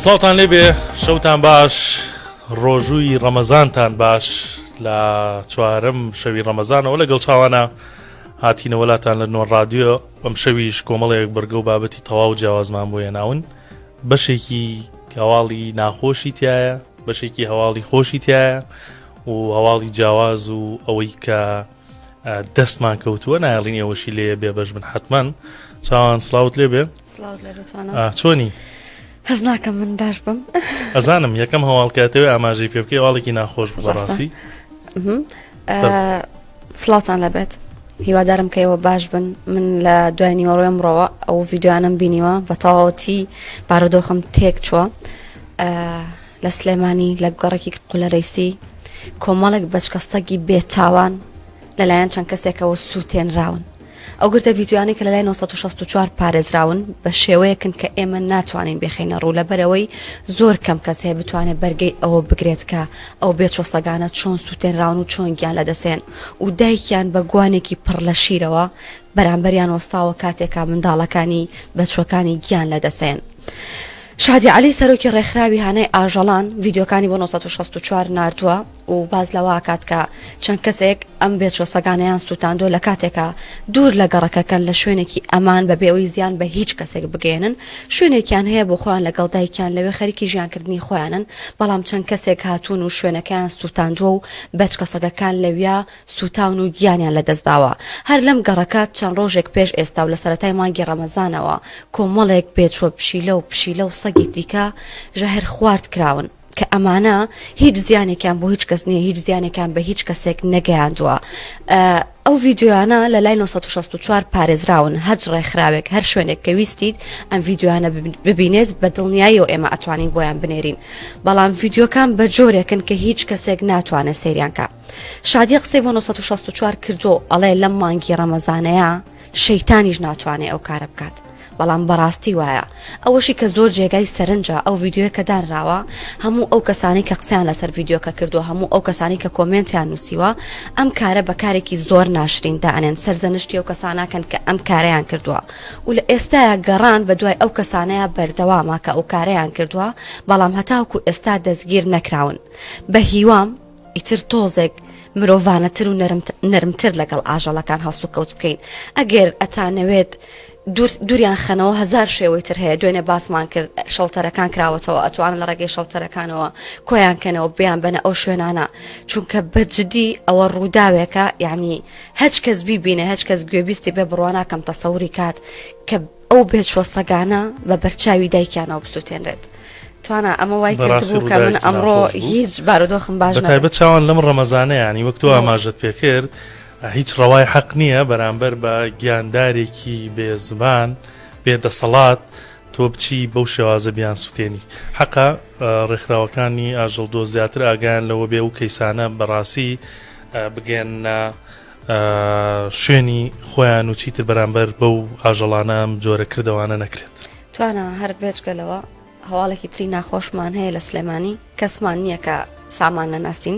سڵاتان لێبێ شەوتان باش ڕۆژووی ڕەمەزانتان باش لە چوارەم شەوی ڕەمەزانەوە لەگەڵ چاوانە هاتینە وڵاتان لە نۆر رادیۆ ئەم شەویش کۆمەڵێک بەرگە و بابەتی تەواو جیاوازمان بۆ هێناون بەشێکی هەواڵی ناخۆشی تایە بەشێکی هەواڵی خۆشی تایە و هەواڵی جیاواز و ئەوەی کە دەستمان کەوتووە نایڵین ئێوەشی لێ بێ بەش بن حتمەن چاوان سڵاوت لێبێ چۆنی هەز ناکەم من باش بم ئەزانم یەکەم هەواڵکاتەوەی ئاماژەی پێ بکەی هەواڵێکی ناخۆش بەڕاستی سڵاوتان لەبێت هیوادارم کە ئێوە باش بن من لە دوای نیوەڕۆی ئەمڕۆوە ئەو ڤیدیۆیانم بینیوە بە تەواوەتی بارودۆخم تێک چووە لە سلێمانی لە گەڕێکی قولەرەیسی کۆمەڵێک بەچکەستەگی بێتاوان لەلایەن چەند کەسێکەوە سووتێنراون ئەو گرتە ڤیدیۆیانی کە لەلای 1964 پارێزراون بە شێوەیەکن کە ئێمە ناتوانین بخینە ڕوو لەبەرەوەی زۆر کەم کەس هەیە بتوانێت بەرگەی ئەوە بگرێت کە ئەو بێچۆسەگانە چۆن سووتێنراون و چۆن گیان لەدەسێن و دایکیان بە گوانێکی پڕ لە شیرەوە بەرامبەریان وەستاوە کاتێکا منداڵەکانی بەچوەکانی گیان لەدەسێن. شادی علی سەرۆکی ڕێکخراوی هانەی ئاژەڵان ڤیدیۆکانی بۆ 1964 ناردووە و باز لەوە کات کە چەند کەسێک ئەم بێچۆسەگانەیان سووتاندۆ لە کاتێکە دوور لە گەڕەکەکەن لە شوێنێکی ئەمان بە بێەوەی زیان بە هیچ کەسێک بگەێنن شوێنێکیان هەیە بۆ خۆیان لەگەڵ دایکیان لەوێ خەریکی ژیانکردنی خۆیانن بەڵام چەند کەسێک هاتوون و شوێنەکەیان سووتاندووە و بەچکەسەگەکان لەویا سوتاون و گیانیان لەدەستداوە هەر لەم گەڕەکات چەند ڕۆژێک پێش ئێستا و لە سەرەتای مانگی ڕەمەزانەوە کۆمەڵێک بێچوە پشیلە و سەگی دیکە ژەهر خوارد کراون کە ئەمانە هیچ زیانێکیان بۆ هیچ کەس نییە هیچ زیانێکیان بە هیچ کەسێک نەگەیاندووە ئەو ڤیدیۆیانە لە لای 1964 پارێزراون هەج ڕێکخراوێک هەر شوێنێک کە ویستیت ئەم ڤیدیۆیانە ببینێت بە دڵنیاییەوە ئێمە ئەتوانین بۆیان بنێرین بەڵام ڤیدیۆکان بە جۆرێکن کە هیچ کەسێک ناتوانێت سەیریانکە شادی قسەی بۆ 1964 کردو ئەڵێ لەم مانگی ڕەمەزانەیە شەیتانیش ناتوانێت ئەو کارە بکات بەڵام بەڕاستی وایە ئەوەشی کە زۆر جێگای سەرنجە ئەو ڤیدیۆیە کە دانراوە هەموو ئەو کەسانی کە قسەیان لەسەر ڤیدیۆکە کردو هەموو ئەو کەسانی کە کۆمنتیان نووسیوە ئەم کارە بەکارێکی زۆر ناشرین دانێن سەرزەنشتی ئەو کەساناکەن کە ئەم کارەیان کردووە و لە ئێستاە گەڕان بە دوای ئەو کەسانەیە بەردەوامە کە ئەو کارەیان کردووە بەڵام هەتاوکو ئێستا دەستگیر نەکراون بە هیوام ئیتر تۆزێک مرۆڤانەتر و نەرمتر لەگەڵ ئاژەڵەکان هەڵسو کەوت بکەین ئەگەر ئەتانەوێت دووریان خەنەوە هزار شێوەی تر هەیە دوێنێ باسمان کرد شەڵتەرەکان کراوەتەوە ئەتوانن لە ڕێگەی شەڵتەرەکانەوە کۆیان کەنەوە بیان بنە ئەو شوێنانە چونکە بەجددی ئەوە ڕووداوێکە یعنی هەچ کەس بیبینە هەچ کەس گوێبیستی بێ بڕواناکەم تەسەوری کات کە ئەو بێت شۆستەگانە بە بەرچاوی دایکیانەوە بسووتێنرێت توانە ئەمە وای کردبوو کە من ئەمڕۆ هیچ بارودۆخم باش بەتایبەت چاوان لەم ڕەمەزانە ینی وەک تۆ ئاماژەت پێ کرد هیچ ڕەوای حەق نییە بەرامبەر بە گیاندارێکی بێزبان بێدەسەڵات تۆ بچی بەو شێوازە بیان سووتێنی حەقا ڕێکخراوەکانی ئاژەڵدۆ زیاتر ئاگیان لەوە بێ و کەیسانە بەڕاستی بگەێنە شوێنی خۆیان و چیتر بەرامبەر بەو ئاژەڵانە جۆرە کردەوانە نەکرێت توانە هەر بێجگەلەوە هەواڵێکی تری ناخۆشمان هەیە لە سلێمانی کەسمان نییە کە سامان نەناسین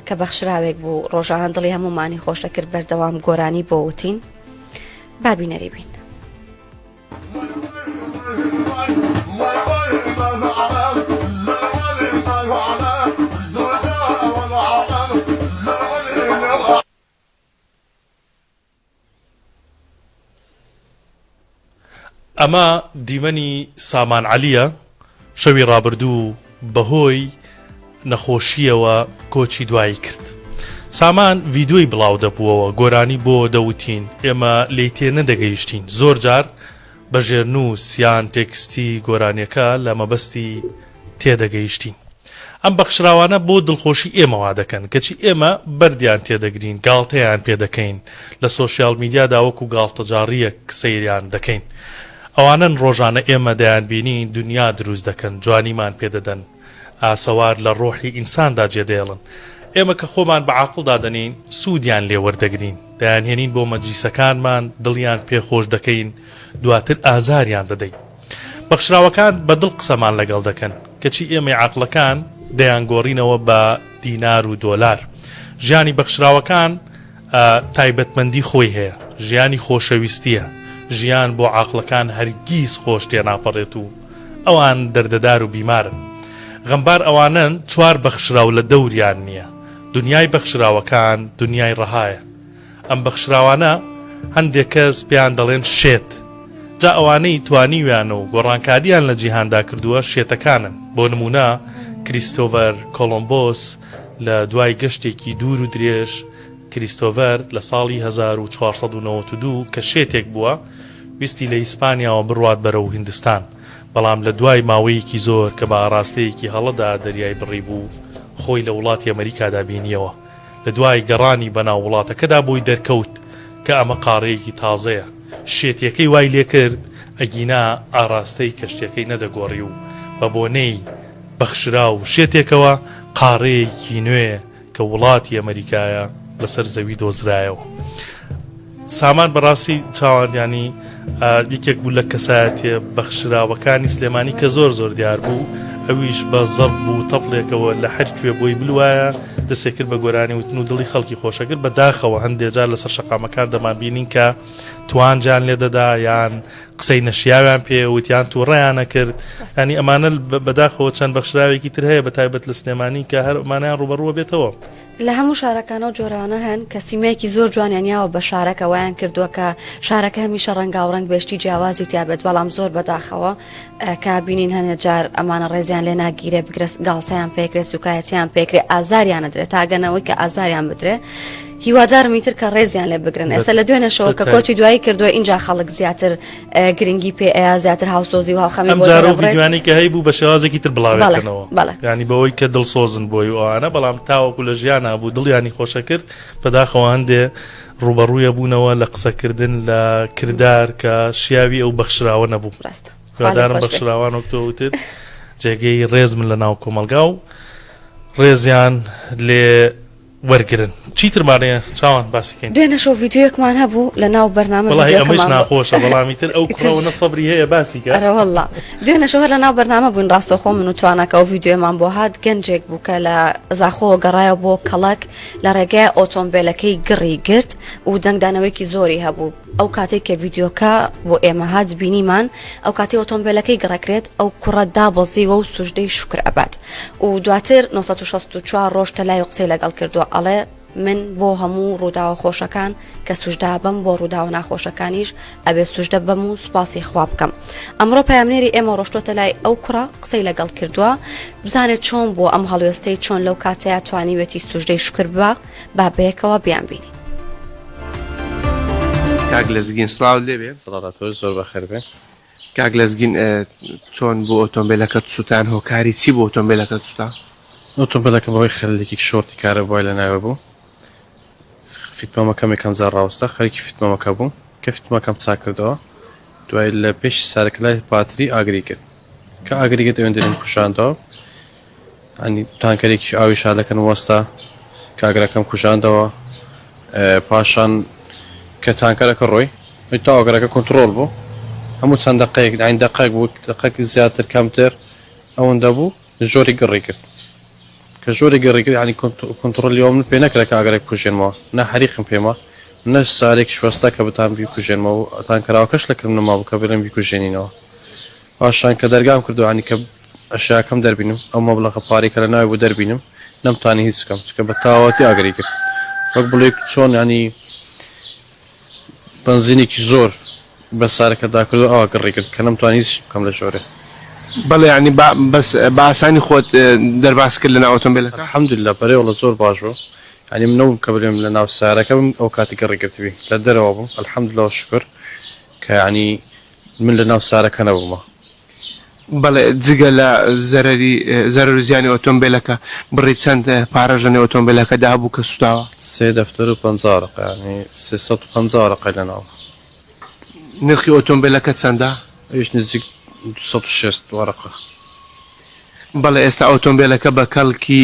کە بەخشراوێک بوو ڕۆژان دڵی هەمومانی خۆش دەکرد بەردەوام گۆرانی بۆ وتین بابینەری بین ئەمە دیمەنی سامان عەلیە شەوی ڕابردوو بەهۆی نەخۆشیەوە کۆچی دوایی کرد سامان ڤیدیۆی بڵاو دەبووەوە گۆرانی بۆ دەوتین ئێمە لی تێ نەدەگەیشتین زۆر جار بە ژێرنووس یان تێکستی گۆرانیەکە لە مەبەستی تێدەگەیشتین ئەم بەخشراوانە بۆ دڵخۆشی ئێمەوا دەکەن کەچی ئێمە بەردیان تێدەگرین گاڵتەیان پێدەکەین لە سۆشیال میدیادا وەکو گاڵتەجاڕیەک سەیریان دەکەین ئەوانن ڕۆژانە ئێمە دەیان بینی دنیا دروست دەکەن جوانیمان پێدەدەن ئاسەوار لە ڕۆحی ئینساندا جێدێڵن ئێمە کە خۆمان بە عاقڵدا دەنین سوودیان لێ وەردەگرین دەیانهێنین بۆ مەجلیسەکانمان دڵیان پێخۆش دەکەین دواتر ئازاریان دەدەین بەخشراوەکان بە دڵ قسەمان لەگەڵ دەکەن کەچی ئێمەی عاقڵەکان دەیانگۆڕینەوە بە دینار و دۆلار ژیانی بەخشراوەکان تایبەتمەندی خۆی هەیە ژیانی خۆشەویستیە ژیان بۆ عاقڵەکان هەرگیز خۆش تێناپەڕێت و ئەوان دەردەدار و بیمارن. غەمبار ئەوانن چوار بەخشراو لە دەوریان نییە. دنیای بەخشراوەکان دنیای ڕەهایە. ئەم بەخشراوانە هەندێک کەس پێیان دەڵێن شێت. جا ئەوانەی توانیویان و گۆڕانکاریان لە جیهاندا کردووە شێتەکانن. بۆ نمونە کریستۆڤەر کۆلۆمبۆس لە دوای گەشتێکی دوور و درێژ کریستۆڤەر لە ساڵی 1492 کە شێتێک بووە ویستی لە ئیسپانیاوە بڕوات بەرەو هیندستان، بەڵام لە دوای ماوەیەکی زۆر کە بە ئاراستەیەکی هەڵەدا دەریای بڕی بوو خۆی لە وڵاتی ئەمریکادا بینیەوە. لە دوای گەڕانی بەناو وڵاتەکەدا بۆی دەرکەوت کە ئەمە قاڕەیەکی تازەیە. شێتیەکەی وای لێ کرد ئەگینا ئاراستەی کەشتەکەی نەدەگۆڕی و بە بۆنەی بەخشرا و شێتێکەوە قاڕەیەکی نوێ کە وڵاتی ئەمریکایە لەسەر زەوی دۆزرایەوە. سامان بەڕاستی چاوانیانی یەکێک بوو لە کەسایەتێ بەخشراوەکانی سلێمانی کە زۆر زۆر دیار بوو، ئەویش بە زەب بوو تەپڵێکەوە لە هەرکوێ بۆی بلوایە دەسێکرد بە گۆرانی وتن و دڵی خەڵکی خۆشەکرد. بەداخەوە هەندێک جار لەسەر شەقامەکان دەمابینین کە توانجان لێدەدا یان قسەی نەشیاویان پێ وتیان تووڕێیانە کرد. ینی ئەمانە بەداخەوە چەند بەخشراوێکی تر هەیە بە تایبەت لە سلێمانی کە هەر ئەمانیان ڕوبەڕووە بێتەوە. لە هەموو شارەکانە و جۆرانە هەن کە سیمەیەکی زۆر جوانیانیاوە بە شارەکەوەیان کردووە کە شارەکە هەمیشە ڕەنگاوڕەنگ بێشتی جیاوازی تیابێت، بەڵام زۆر بەداخەوە کە بینین هەنێ جار ئەمانە ڕێزیان لێ ناگیرێ بگرێت گاڵچەیان پێکرێت سوکایەتیان پێکرێ ئازاریان نەدرێت تاگەنەوەی کە ئازاریان بدرێ. هیوادارمی تر کە ڕێزیان لێ بگرن. ئێستا لە دوێنەشەوە کە کۆچی دوایی کردووە اینجا خەڵک زیاتر گرنگی پێ ئەیە زیاتر هاوسۆزی و هاوخەمی ئەم جارە ڤیدیوانی کە هەیە بوو بە شێوازێکی تر بڵاوێتنەوە، ینی بەوەی کە دڵسۆزن بۆی ئەوانە، بەڵام تاوەکو لە ژیانە بوو دڵیانی خۆشە کرد. بەداخەوە هەندێ ڕوبەڕوویە بوونەوە لە قسەکردن لە کردار کە شیاوی ئەو بەخشراوە نەبوو. هیوادارم بەخشراوان وەک تۆ وتت جێگەی ڕێز من لە ناو کۆمەلگا و ڕێزیان لێ وەرگرن. چیترمانەیە چاوان باسیکەین. دوێنەشەوە ڤیدیۆیەکمان هەبوو لە ناو بەرنامە ئەمەش ناخۆشە، بەڵامی تر ئەو کوڕەوە سەبری هەیە باسیکە. ئەرەوەڵڵا دوێنەشەوە لە ناو بەرنامە بوون ڕاستەخۆ من و توانەکە و ڤیدیۆمان بۆ هات گەنجێک بوو کە لە زاخۆوە گەڕایە بۆ کەڵک لە ڕێگای ئۆتۆمبیلەکەی گڕی گرت و دەنگدانەوەیکی زۆری هەبوو. ئەو کاتێک کە ڤیدیۆکە بۆ ئێمە هات بینیمان ئەو کاتی ئۆتۆمبیلەکەی گڕەکرێت ئەو کوڕە دابەزیوە و سوژدەی شکر ئەبات و دواتر 964 ڕۆژ تەلای قسەی لەگەڵ کردووە ئەڵێ من بۆ هەموو ڕووداوە خۆشەکان کە سوژدا بم بۆ ڕووداوە ناخۆشەکانیش ئەبێ سوژدە بم و سوپاسی خوا بکەم. ئەمڕۆ پەیامنێری ئێمە ڕۆشتۆتە لای ئەو کوڕە قسەی لەگەڵ کردووە بزانێت چۆن بۆ ئەم هەڵوێستەی چۆن لەو کاتەیە توانیوێتی سوژدەی شکر بە با بەیەکەوە بیان بینی. کاک لەزگین سڵاو لێبێ سڵاتۆ زۆر بەخێر بێ. کاک لەزگین چۆن بۆ ئۆتۆمبیلەکەت سووتان هۆکاری چی بۆ ئۆتۆمبیلەکەت سووتا؟ ئۆتۆمبیلەکە بەهۆی خەلێکی شۆرتی کارە بۆی لە ناوە بوو. فیتمەمەکەم یەکەم جار ڕاوەستە خەریکی فیتمەمەکە بوو کە فیتمەکەم چاک کردەوە. دوای لە پێشی سارەکەلای پاتری ئاگری کرد کە ئاگری کرد ئەوێن دەرین کوژاندەوە. ئەنی تانکەرێکی ئاوی شادەکەن وەستا کاگرەکەم کوژاندەوە. پاشان کە تانکەرەکە ڕۆی تا ئاگرەکە کۆنتڕۆڵ بوو هەموو چەند دقەیەک ئاین دقەیەک بوو دقەیەکی زیاتر کەمتر ئەوەندە بوو زۆری گڕی کرد کە زۆری گەڕی کرد ینی کۆنتڕۆلیەوە من پێ نەکرا کە ئاگرێک کوژێنمەوە نە حەریقم پێمە نە سارێک شوەستا کە بتان بیکوژێنمەوە و تانکەراوەکەش لەکردم نەماوە کە بڵێم بیکوژێنینەوە. پاشان کە دەرگام کردو ینی کە ئەشیاکەم دەربینم ئەو مەبلەغە پارەی کە لە ناوی بوو دەربینم نەمتانی هیچ بکەم چکە بە تاواتی ئاگری کرد وەک بڵێ چۆن ینی بنزینێکی زۆر بە سارەکە داکردو ئەوە گڕی کرد کە نەمتوانی هیچ بکەم لە ژۆرێ. بەڵێ ینی بەس بە ئاسانی خۆت دەرباز کرد لە ناو ئۆتۆمبیلەکە؟ الحەمدوللا بەرێوەڵە زۆر باش بوو. ینی منەوم کە بڵێم لە ناو سارەکە بم ئەو کاتی گەڕی کردبی لە دەرەوە بوو الحەمدوللا شکر کە ینی من لە ناو سارەکە نەبوومە. بەڵێ جگە لە زەرەر و زیانی ئۆتۆمبیلەکە بڕی چەند پارەژەنێ ئۆتۆمبیلەکە دابوو کە سوتاوە؟ 350 ڕقە ینی 350 ڕقە لەناو. نرخی ئۆتۆمبیلەکە چەندە؟ ئەویش نزیک 260 وەرەقە. بەڵێ ئێستا ئۆتۆمبیلەکە بە کەڵکی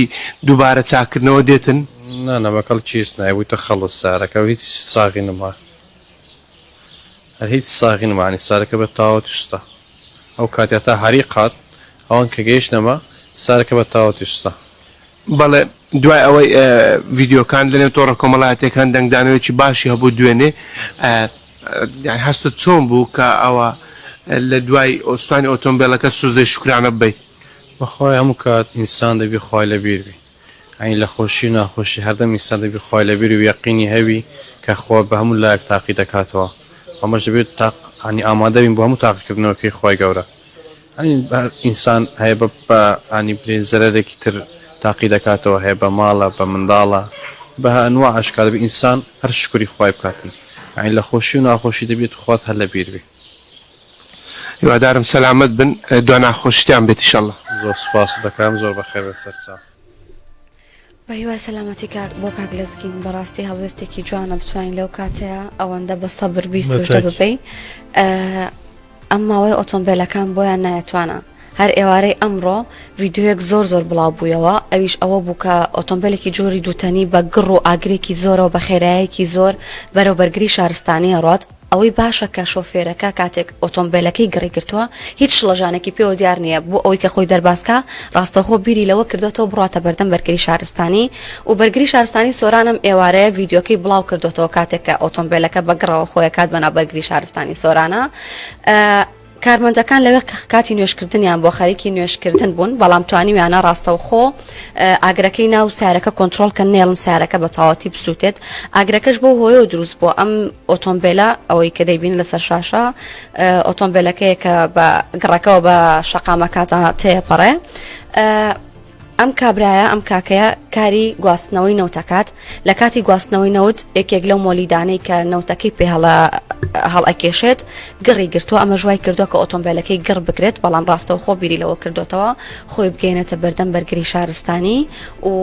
دووبارە چاکردنەوە دێتن؟ نانە بەکەڵ چیست نایبوویتە خەڵۆ سارەکە هیچ ساغی نەما هەر هیچ ساغی نەمانی سارەکە بە تاوەتی سوستە. ئەو کاتیا تا هەریقات ئەوان کە گەیشتنەما سارەکە بە تاوەتی سوستە. بەڵێ دوای ئەوەی ڤیدیۆکان لەنێو تۆڕە کۆمەڵایەتەکان دەنگدانەوەیکی باشی هەبوو دوێنێ هەستت چۆن بوو کە ئەوە لە دوای ئۆستانی ئۆتۆمبیلەکە سوزدەی شکرانە ببیت؟ بەخۆی هەموو کات ئینسان دەبی خۆی لە بیر بی ئەین لە خۆشی و ناخۆشی هەردەم ئینسان دەبی خۆی لە بیر و یەقینی هەبی کە خۆ بە هەموو لایەک تاقی دەکاتەوە ئەمەش دەبێت ینی ئامادە بین بۆ هەموو تاقیکردنەوەکەی خۆی گەورە ئینسان هەیە بە ینی برێن زەرێکی تر تاقی دەکاتەوە هەیە بە ماڵە بە منداڵە بە هەنوە ئاشکار دەبێت ئینسان هەر شکری خۆی بکاتن ئەین لە خۆشی و ناخۆشی دەبێت خۆت هەر لە بیر بی. هیوادارم سەلامەت بن دو ناخۆشیان بێت ئینشەڵڵا. زۆر سوپاس دەکەم زۆر بەخێر بەسەرچاو. بە هیوای سەلامەتی بۆ کاک لەزگین بەڕاستی هەڵوێستێکی جوانە بتوانین لەو کاتەیە ئەوەندە بە سەبر بیستوشدە ببەی ئەم ماوەی ئۆتۆمبیلەکان بۆیان نایەتوانە هەر ئێوارەی ئەمڕۆ ڤیددیوەک زۆر بڵاو بوویەوە ئەویش ئەوە بوو کە ئۆتۆمبیلێکی جۆری دووتەنی بە گڕ و ئاگرێکی زۆرەوە بە خێرایەکی زۆر بەرەوبەرگری شارستانی ڕات ئەوەی باشە کە شۆفێرەکە کاتێک ئۆتۆمبیلەکەی گڕی گرتووە هیچ شڵەژانێکی پێوە دیار نییە بۆ ئەوەی کە خۆی دەرباسکە ڕاستەخۆ بیری لەوە کردوێتەوە بڕاتە بەردەم بەرگری شارستانی و بەرگری شارستانی سۆرانم ئێوارەیە ڤیددیۆکەی بڵاو کردوێتەوە کاتێک کە ئۆتۆمبیلەکە بەگڕەوە خۆی کات بەنا بەرگری شارستانی سۆرانە کارمەندەکان لەوێ کاتی نوێشکردنیان بۆ خەریکی نوێشکردن بوون بەڵام توانیویانە ڕاستەوخۆ ئاگرەکەی ناو سارەکە کۆنتترۆل کە نێڵن سارەکە بە تەواتی بسووتێت ئاگرەکەش بۆ هۆیە دروست بۆ ئەم ئۆتۆمبیلە ئەوەی کە دەیبین لەسەر شاشە ئۆتۆمبیلەکەیە کە بە گڕەکەەوە بە شەقامەکاتە تێپەڕێ ئەم کابرایە ئەم کاکەیە کاری گواستنەوەی نەوتەکات لە کاتی گواستنەوەی نەوت یەکێک لەو مۆلیدانەی کە نەوتەکەی پێ هەڵئەکێشێت گڕی گرتووە ئەمە ژوای کردووە کە ئۆتۆمبیلەکەی گڕ بکرێت بەڵام ڕاستەوە خۆ بیری لەوە کردوێتەوە خۆی بگەینێتە بەردەم بەرگری شارستانی و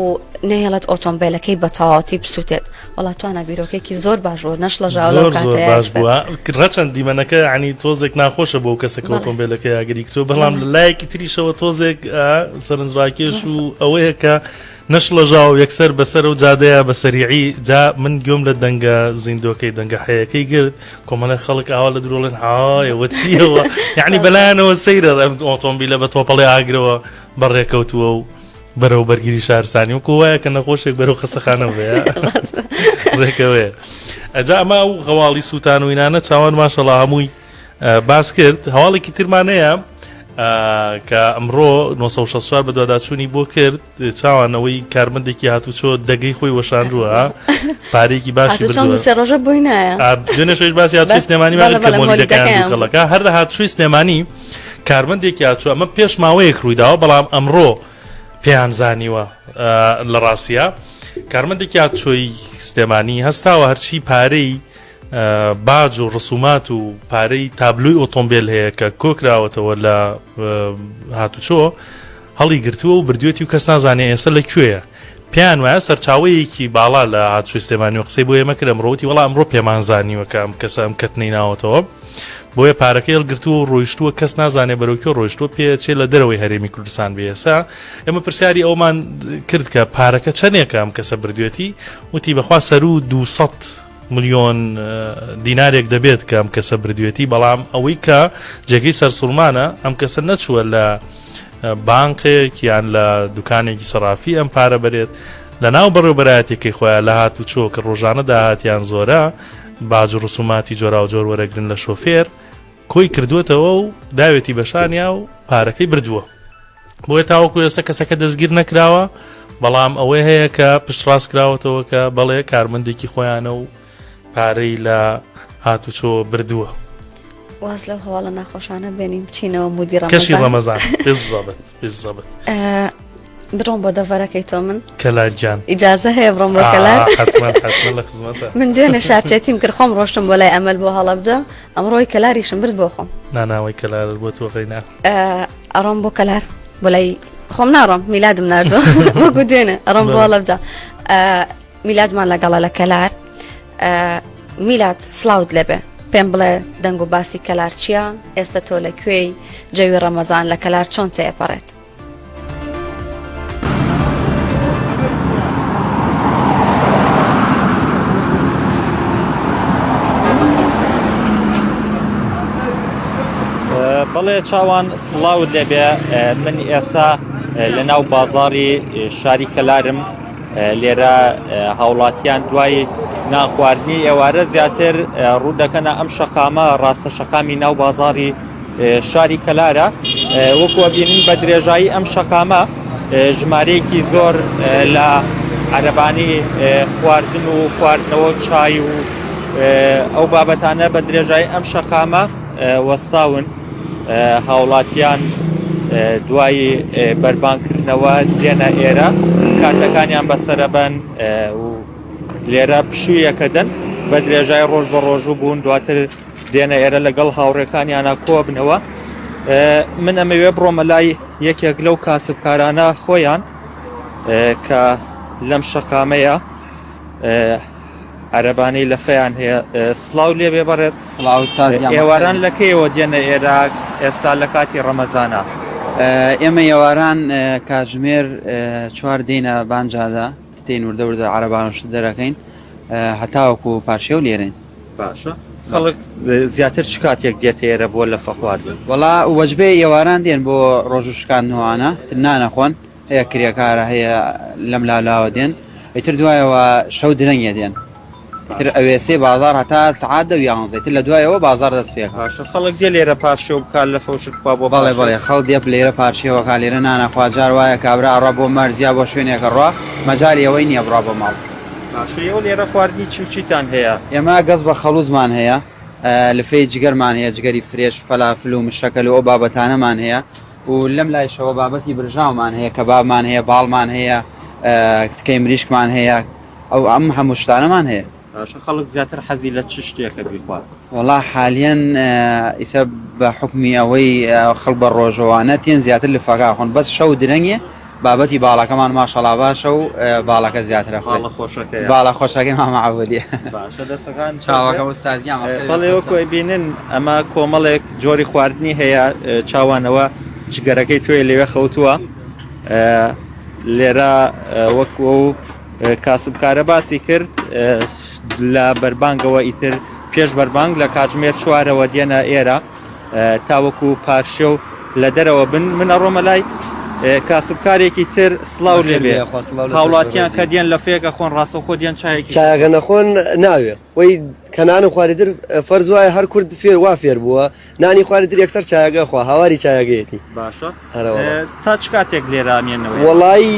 نەهێڵێت ئۆتۆمبیلەکەی بە تەواوەتی بسووتێت وڵاتوانە بیرۆکێکی زۆر باش بوو نەش لە ژاو باش بووە ڕەچەند دیمەنەکە عنی تۆزێک ناخۆشە بۆ کەسێک ئۆتۆمبیلەکەی ئاگری کردو بەڵام لە لایەکی تریشەوە تۆزێک سەرنجڕاکێش و ئەوەیە کە نەش لە ژاو یەکسەر بەسەر و جادەیە بە سەریعی جا من گوێم لە دەنگە زیندۆکەی دەنگە حەیەکەی گرت کۆمەڵە خەڵک ئاوا لە درۆڵێن هاایەوە چیەوە یعنی بەلایەنەوە سەیرە ئۆتۆمبیلە بە تۆپەڵی ئاگرەوە بەڕێکەوتووە و بەرەو بەرگری شارستانی و کۆوایە کە نەخۆشێک بەرەو خەسەخانە بێ ڕێکەوەیە ئەجا ئەمە و هەواڵی سووتان و ئینانە چاوان ماشەڵا هەمووی باس کرد هەواڵێکی ترمانەیە کە ئەمڕۆ 1964 بە دوواداچوونی بۆ کرد چاوانەوەی کارمەندێکی هاتوچۆ دەگەی خۆی وەشاندووە پارێکی باشی ڕۆژە بووی نایە دوێنێشش باسی هاتووی سنێمانیمان کە مۆلیدەکان دووکەڵەکە هەر لە هاتووی سنێمانی کارمەندێکی هاتووە ئەمە پێش ماوەیەک ڕوویداوە بەڵام ئەمڕۆ پێیان زانیوە لە ڕاستیە کارمەندێکی هاتوچۆی سنێمانی هەستاوە هەرچی پارەی باج و ڕسومات و پارەی تابلوی ئۆتۆمبیل هەیە کە کۆکراوەتەوە لە هاتوچۆ هەڵی گرتووە و بردوێتی و کەس نازانێ ئێستا لەکوێیە پێیان وایە سەرچاوەیەکی باڵا لە هاتوچۆی سلێمانی و قسەی بۆ ئێمە کرد ئەمڕۆتی وەڵام ئەمڕۆ پێمان زانیوە کە ئەم کەسە ئەم کەتنەی ناوەتەوە بۆیە پارەکەی هەڵگرتووە و ڕۆیشتووە کەس نازانێ بەرەوکە ڕۆیشتووە پێچێ لە دەرەوەی هەرێمی کوردستان بێسا ئێمە پرسیاری ئەومان کرد کە پارەکە چەندێکە ئەم کەسە بردوێتی وتی بەخوا سەر و 200 ملیۆن دینارێک دەبێت کە ئەم کەسە بردوێتی بەڵام ئەوەی کە جێگەی سەرسوڵمانە ئەم کەسە نەچووە لە بانقێک یان لە دوکانێکی سەرافی ئەم پارە بەرێت لە ناو بەڕێوەبەرایەتێکی خۆیان لە هاتوچۆ کە ڕۆژانە داهاتیان زۆرە باج و ڕسوماتی جۆرا و جۆر وەرەگرن لە شۆفێر کۆی کردوێتەوە و داوێتی بەشانیا و پارەکەی بردووە بۆیە تاوەکو ئێستا کەسەکە دەستگیر نەکراوە بەڵام ئەوەی هەیە کە پشتڕاست کراوەتەوە کە بەڵێ کارمەندێکی خۆیانە و پارەی لە هاتوچۆ بردووە واز لەو هەواڵە ناخۆشانە بێنیم بچینەوە مودی کەشی ڕەمەزان بزەبت بڕۆم بۆ دەڤەرەکەی تۆ من کەلارگیان ئیجازە هەیە بڕۆم بۆ کەلار حتمەن لە خزمەتە من دوێنێ شارچێتیم کرد خۆم ڕۆشتم بۆ لای ئەمەل بۆ هەڵەبجە ئەمڕۆی کەلاریشم برد بۆ خۆم ناناوەی کەلار بۆ تۆ غەینا ئەڕۆم بۆ کەلار بۆ لای خۆم ناڕۆم میلادم ناردووە وەکو دوێنێ ئەڕۆم بۆ هەڵەبجە میلادمان لەگەڵە لە کەلار میلاد سلااوت لەبێ پێم بڵێ دەنگ و باسی کەلار چییە ئێستا تۆ لەکوێی جەوی ڕەمەزان لە کەلار چۆن چێپەڕێت بەڵێ چاوان سڵاوت لێبێ من ئێستا لە ناو بازاڕی شاری کەلارم لێرە هاوڵاتیان دوای ناخواردنی ئێوارە زیاتر ڕوودەکەنە ئەم شەقامە ڕاستە شەقامی ناو بازاڕی شاری کەلارە وەکوە بینین بە درێژایی ئەم شەقامە ژمارەیەکی زۆر لە عەرەبانی خواردن و خواردنەوە چای و ئەو بابەتانە بە درێژایی ئەم شەقامە وەستاون هاوڵاتیان دوای بەربانکردنەوە دێنە ئێرە کارتەکانیان بەسەرەبەن و لێرە پشوویەکەدەن بە درێژای ڕۆژ بە ڕۆژوو بوون دواتر دێنە ئێرە لەگەڵ هاوڕێکانیانە کۆبنەوە من ئەمەوێ بڕۆمە لای یەکێک لەو کاسبکارانە خۆیان کە لەم شەقامەیە عەرەبانەی لە فەیان هەیە سڵاو لێبێ بەڕێز ئێواران لەکەیەوە دێنە ئێرە ئێستا لە کاتی ڕەمەزانە ئێمە ئێواران کاتژمێر 4 دێنە بانجادا تێن وردە وردە عەرەبانش دەرەکەین هەتاوەکو پاشێ و لێرەین باشە خەڵک زیاتر چ کاتێک دێتە ئێرە بۆ لە فەخواردن وەڵا وەجبێ ئێواران دێن بۆ ڕۆژ و شکاندنەوەوانە نانەخۆن هەیە کرێکارە هەیە لەم لالاوە دێن ئیتر دوایەوە شەو درەنگە دێن تر ئەوێسێ بازار هەتا سعات 11 تر لە دوایەوە بازار دەست پێک خەڵک دێ لێرە پاشێ و بکار لە فەوشت خوا بۆ بەڵێ بەڵێ خەڵ دێ لێرە پارچێوەکە لێرە نانەخواجار وایە کابرا ئەڕوا بۆ مەرزیا بۆ شوێنێکە ڕوا مەجای ئەوەی نییە بڕا بۆ ماڵ باشەوە لێرە خواردنی چیتان هەیە ئێمە گەز بە خەڵوزمان هەیە لەفەی جگەرمان هەیە جگەری فرێش فەلافل و مشەکەل و ئەو بابەتانەمان هەیە و لەم لایشەوە بابەتی برژاومان هەیە کەبابمان هەیە باڵمان هەیە تکەی مریشکمان هەیە ئەو ئەم هەموو شتانەمان هەیە خەڵک زیاتر حەزی لە چ شتێکە بیخوات وەڵا حالیان ئیسە بە حکمی ئەوەی خەڵ بە ڕۆژەوانە تێن زیاتر لە فەکا خۆن بەس شەو درەنگێ بابەتی باڵەکەمان ماشەڵا باشە و باڵەکە زیاترە باڵە خۆشەکەی مامەعەودیە چاوەکە وەستادیان بەڵێ وەکوی بینن ئەمە کۆمەڵێک جۆری خواردنی هەیە چاوانەوە جگەرەکەی توێ لێوێ خەوتووە لێرە وەکو و کاسبکارە باسی کرد لە بەربانگەوە ئیتر پێش بەربانگ لە کاتژمێر 4ەوە دێنە ئێرە تاوەکو پارشێ و لە دەرەوە بن منە ڕۆمە لای کاسبکارێکی تر سڵاو لێبێ هاوڵاتیان کە دێن لە فێکە خۆن ڕاستە خۆ دێن چایەکە نەخۆن ناوێ وەی کەنان و خواردتر فەرز وایە هەر کورد فێر وا فێر بووە نانی خواردتر یەکسەر چایەکە خوا هاواری چایەکەیەتی باشە تا چ کاتێک لێرە ئامێنەوە وەڵایی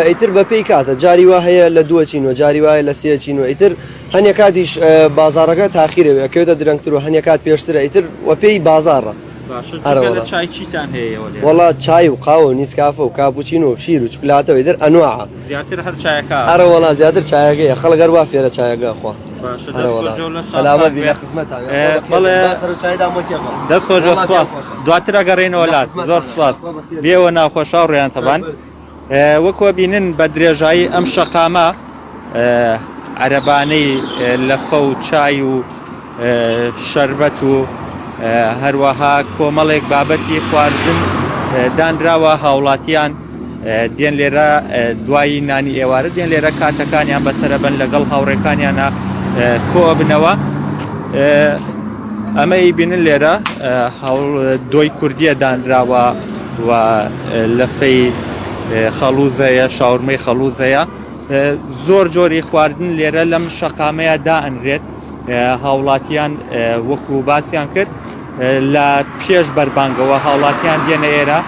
ئیتر بەپێی کاتە جاری وا هەیە لە 2 چینەوە جاری وایە لە 3 چینەوە ئیتر هەنیە کاتیش بازارەکە تاخیرەوە کەوتە درەنگتر و هەنیە کات پێشترە ئیتر وەپێی بازارڕە چای چیتان هەیە وەڵا چای و قاوە و نیسکافە و کاپوچین و شیر و چکلاتەوە ئیتر ئەنواعە زیاتر هەر چایەکە ئەرە وەڵا زیاتر چایەکەیە خەڵگەر وا فێرە چایەکە خوا سەلامەت بینە خزمەتان بەڵێ دەست خۆش سپاس دواتر ئەگەڕێنەوە لاس زۆر سپاس بێوە ناوخۆشا و ڕێیان تەبان وەکوە بینن بە درێژایی ئەم شەقامە عەرەبانەی لەفە و چای و شەربەت و هەروەها کۆمەڵێک بابەتی خواردن دانراوە هاوڵاتیان دێن لێرە دوایی نانی ئێوارە دێن لێرە کاتەکانیان بەسەرەبەن لەگەڵ هاوڕێکانیانە کۆبنەوە ئەمەی بینن لێرە دۆی کوردیە دانراوە و لەفەی خەڵوزەیە شاورمەی خەڵوزەیە زۆر جۆری خواردن لێرە لەم شەقامەیە دائەنرێت هاوڵاتیان وەکو باسییان کرد لە پێش بەربانگەوە هاوڵاتیان دێنە ئێرە